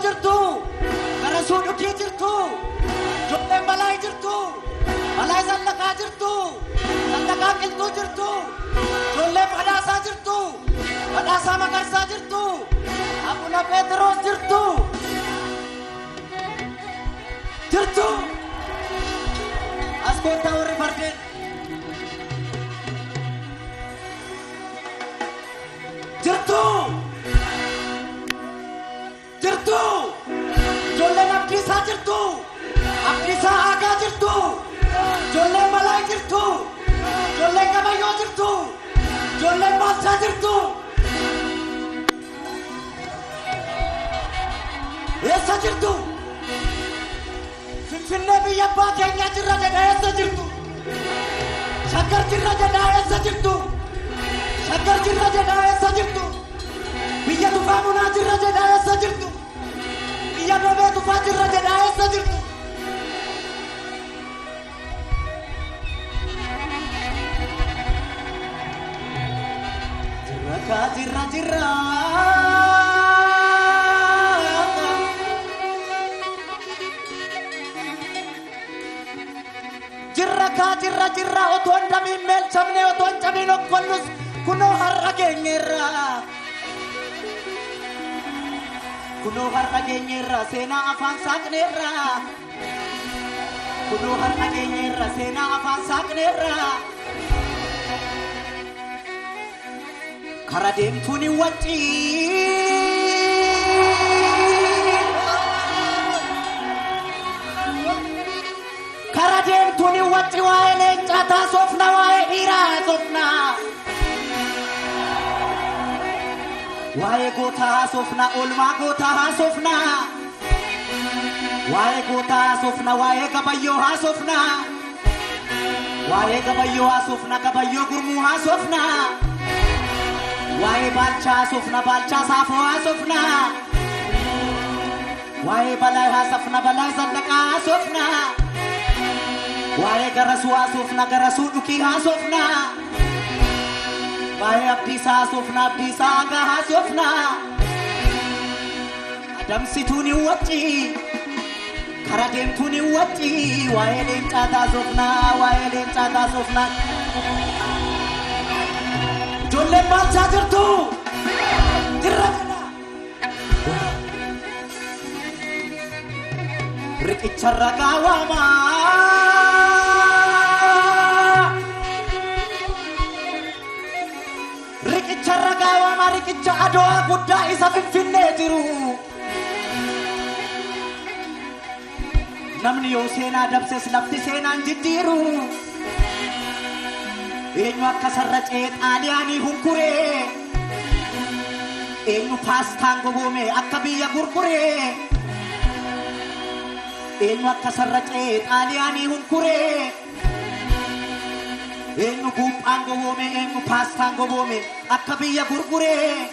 jirtu garasuu dhugii jirtu ijoolleen balaa jirtu balaa zallaqaa jirtu zallaqaa qilxuu jirtu ijoolleen badhaasaa jirtu badhaasaa magarsaa jirtu abuna Pheexroos jirtu as koottaa warri fardeen jirtu ijoolleen Abdiisaa jirtu Abdiisaa Aagaa jirtu ijoolleen Malaa jirtu ijoolleen Gabayyoo jirtu ijoolleen Baalchaa jirtu eessa jirtu Finfinnee biyya abbaa keenyaa jirra jedhaa eessa jirtu Shaggar jirra jedhaa eessa jirtu Shaggar jirra jedhaa eessa jirtu biyya Tufaa Munaa jirra jedhaa eessa jirtu biyya Roobee Tufaa jirra jedhaa eessa jirtu jirra jirra otoon damiin meelchamne otoon cabiin okkonnus kunoo har'a geenyeerra seenaa afaan saaqneerra kunoo har'a geenyeerra seenaa afaan saaqneerra kara deemtuun wacci waa'ee leencaa taasofna waa'ee dhiiraa haasofna waa'ee gootaa haasofna oolmaa gootaa haasofna waa'ee gootaa haasofna waa'ee gabayyoo haasofna waa'ee gabayyoo haasofna gabayyoo gurmuu haasofna waa'ee Baalchaa haasofna Baalchaa Saafoo haasofna waa'ee Balaa haasofna Balaa Zallaqaa haasofna waa'ee Garasuu haasofna Garasuu Dhukii haasofna waa'ee Abdiisaa haasofna Abdiisaa Aagaa haasofna adamsituun wacci kara deemtuun wacci waa'ee leencaa haasofna waa'ee leencaa haasofna ijoolleen Baalchaa jirtu jirra riqicharra gaawwamaa riqicha Adowaa guddaa isa Finfinnee jiru namni yoo seenaa dabses lafti seenaan jijjiiru eenyu akka sarracee xaaliyaanii hunkuree eenyu paastaan gogoome akka biyya gurguree eenyu akka sarracee xaaliyaanii hunkuree eenyu guuphaan gogoome eenyu paastaan gogoome akka biyya gurguree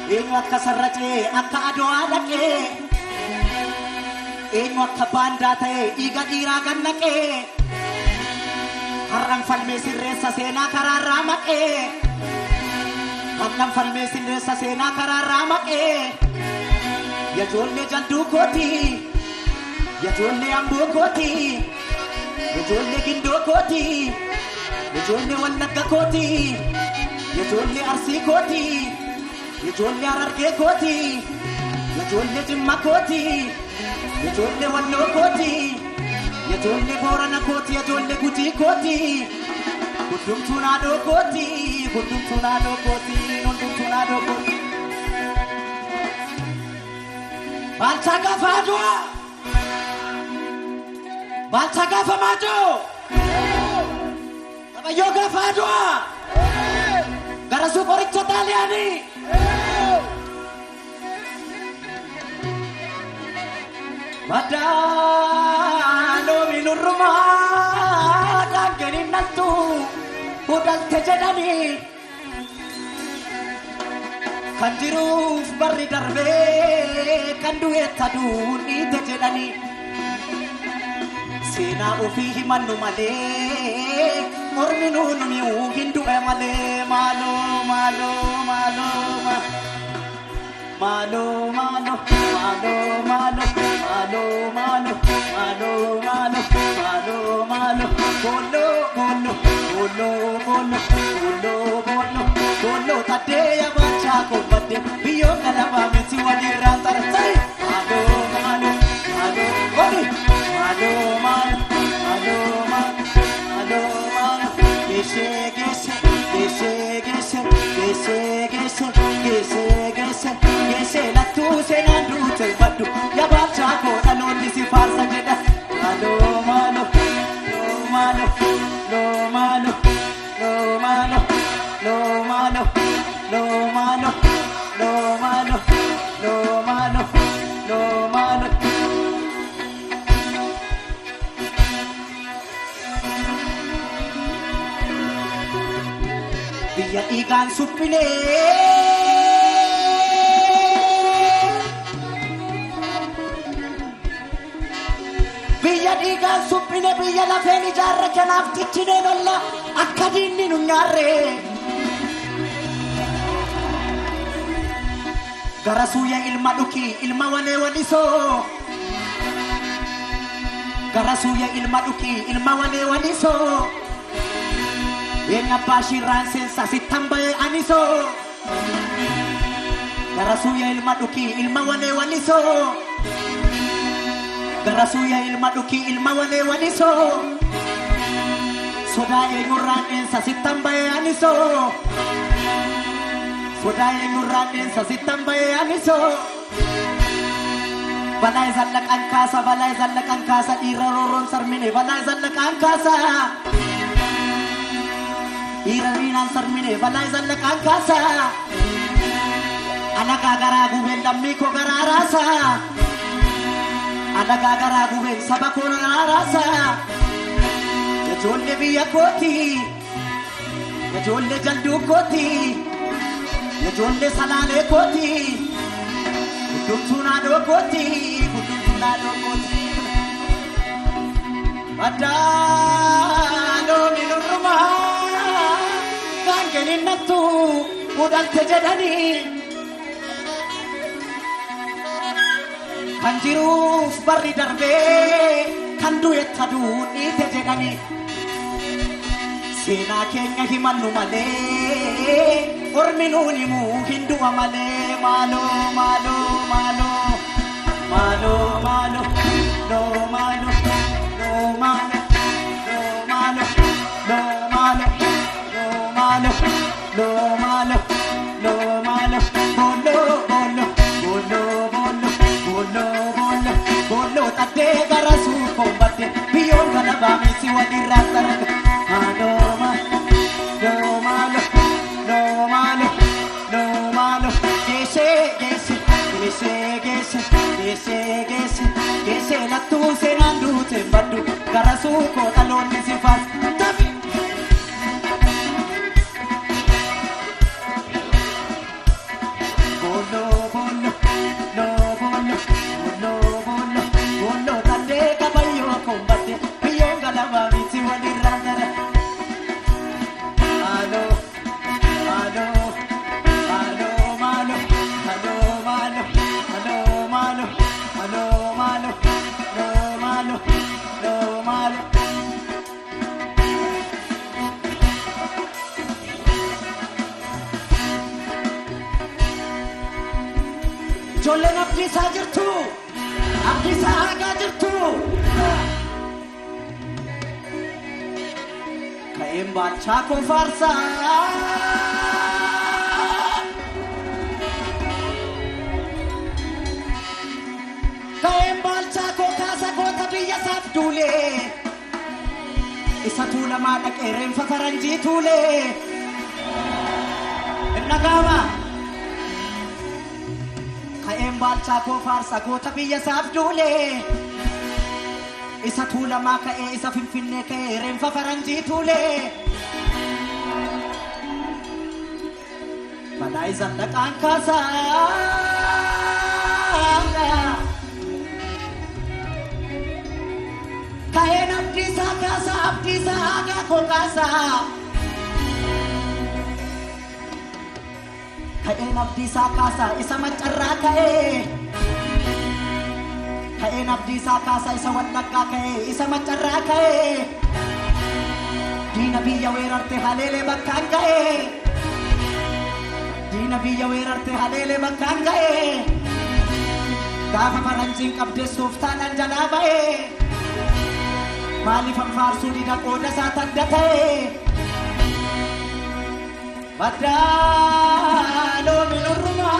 eenyu akka sarracee akka Adowaa dhaqee eenyu akka baandaa ta'ee dhiiga dhiiraa gannaqee har'an falmee sirreessa seenaa karaarraa maqee har'an falmee sirreessa seenaa karaarraa maqee yaa ijoollee jalduu kooti yaa ijoollee amboo kooti yaa ijoollee gindoo kooti yaa ijoollee wallagga kooti yaa ijoollee arsii kooti yaa ijoollee harargee kooti yaa ijoollee jimma kooti yaa ijoollee walloo kooti yaa ijoollee boorana kooti yaa ijoollee gujii kooti hundumtuun haadhoo kooti hundumtuun haadhoo kooti hundumtuun haadhoo kooti Baalchaa gaafa Adowaa Baalchaa gaafa Maajoo Gabayyoo gaafa Adowaa Garasuu qoricha xaaliyaanii Madaaloo minurrumaa dhaanganii naltu udalte jedhanii kan jiruuf barri darbee kan du'eetta duuniite jedhanii seenaa ofii himannu malee mormi nuun mi'uu hin du'e malee maaloo malo malo malo malo malo malo malo malo malo malo bolo bolo bolo bolo bolo bolo bolo tadeya bacha ko bade biyo kalama meti wadi rantar sai malo malo malo boli malo malo malo malo malo gese gese gese gese gese gese gese gese gese la tu se nandu te badu ya bacha ko daloni si farsa jeda malo malo malo lo malo lo malo lo malo lo malo lo malo lo malo lo malo biya ikan supine biya ikan supine biya la feni jarra kanaf tichine nolla akkadinni nunyarre garasuya ilma duki ilma wane waniso garasuya ilma duki ilma wane waniso yenga pashiran sensa sitambaye aniso garasuya ilma duki ilma wane waniso garasuya ilma duki ilma wane waniso sodaye nguran ensa sitambaye aniso sodaye nguran ensa sitambaye aniso balai zallak angkasa iraroron sarmine balai zallak angkasa irarinan sarmine balai zallak angkasa anaga garagu bendammi ko gararasa anaga garagu ben sabako gararasa jolle biya koti jolle jaldu koti jolle salale koti kutuna do koti adalo minurma kangenin natu udal tejadani kanjiru barri darbe kandu etadu ni tejadani sena kenya himannu male orminuni mu hindu amale malo malo malo malo malo no malo no malo no malo no malo no malo no malo no malo bolo bolo bolo bolo bolo bolo bolo tade garasu kombate biyon kana ba misi wadi ratar malo malo no malo no malo no malo gese gese gese gese gese gese gese la tu se nandu te badu garasu ko talon si fas tabi bolo bolo no bolo bolo bolo bolo tade kabayo kombate biyon galaba miti wadi randara alo alo alo malo alo malo alo malo alo malo lo malo lo malo jolle abdi sajirtu abdi saga jirtu kaim bacha ko farsa kaim bacha ko kasa ko tabiya saf dule isa tula madak eren fa faranji tule nagama kaim bacha ko farsa ko tabiya saf dule isa tula maka isa finfinne ke eren fa faranji tule balai zandak angkasa kain abdi saga ko kasa Ka'een abdiisaa kaasaa isa maccarraa ka'ee. Ka'een abdiisaa kaasaa isa wallaggaa ka'ee isa maccarraa ka'ee. Diina biyya weerarte haleelee bakkaan ga'ee. Diina biyya weerarte haleelee bakkaan ga'ee. Gaafa faranjiin qabdeessuuf taanaan jalaa ba'ee. Maaliif anfaarsuu dida qooda isaa tanda ta'ee. Badaaloo minurrumaa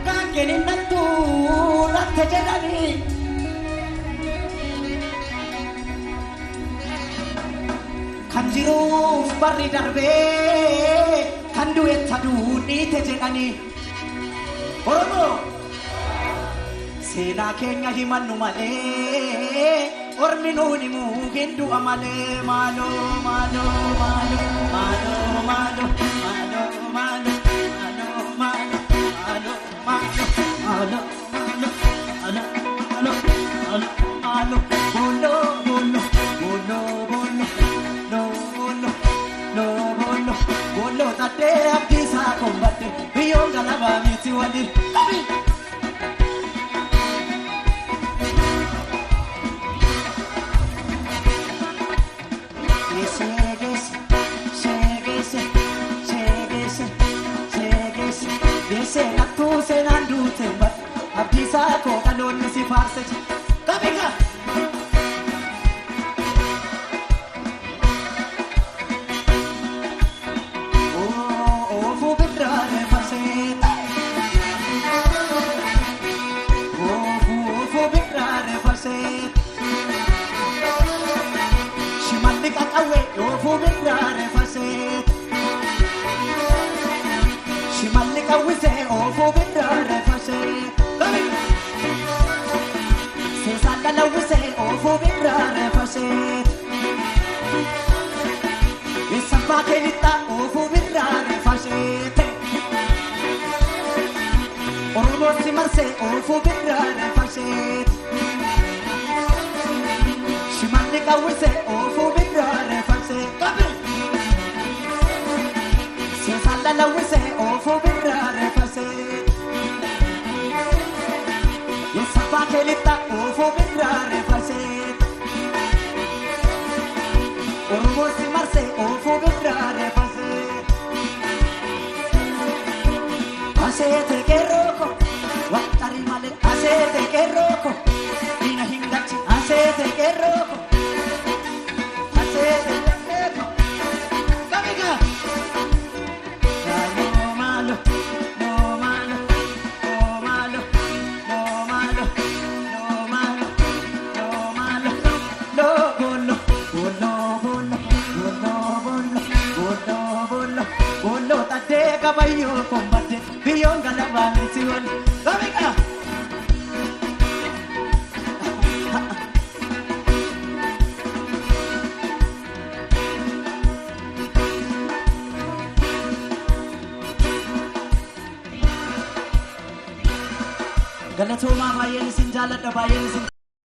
gaangeen innattuu latte jedhanii. Kan jiruuf barri darbee kan du'eetta duudhiite jedhanii. Oromoo seenaa keenya himannu malee ormi nuun himuu hin du'a malee. Maaloo maaloo maaloo maaloo maaloo maaloo maaloo maaloo maaloo maaloo maaloo maaloo maaloo bolo bolo bolo bolo no bolo no bolo bolo tadee abdiisaa kombate biyyoon galabaa miti waliin. Seenattuu seenaan duute abdiisaa koo dhaloonni si faarse kabika. Oofuu birraaree farseeta. Oofuu birraaree farseeta. Shimalli qaqawwee oofuu birraaree farseeta. Shimalli qawwisee oofuu birraaree farseeta. Seesaan dhalawwisee oofuu birraaree farseeta. Eessabbaa keenittaa oofuu birraaree farseeta. Oromoo si marsee oofuu birraaree farseeta. Shimalli qawwisee oofuu birraaree farseeta. Seesaan dhalawwisee oofuu birraaree farseeta. Eessabbaa keenittaa oofuu birraaree farseeta. Oromoo si marsee oofuu birraaree farseeta. Aseete qeerrooko waxxarii malee aseete qeerrooko diina hin galchi aseete qeerrooko aseete qeerrooko kamigaa. Kabayo kombate biyyoon galabaa miti wali kabika. Galatoomaa baay'een isin jaalladha baay'een isin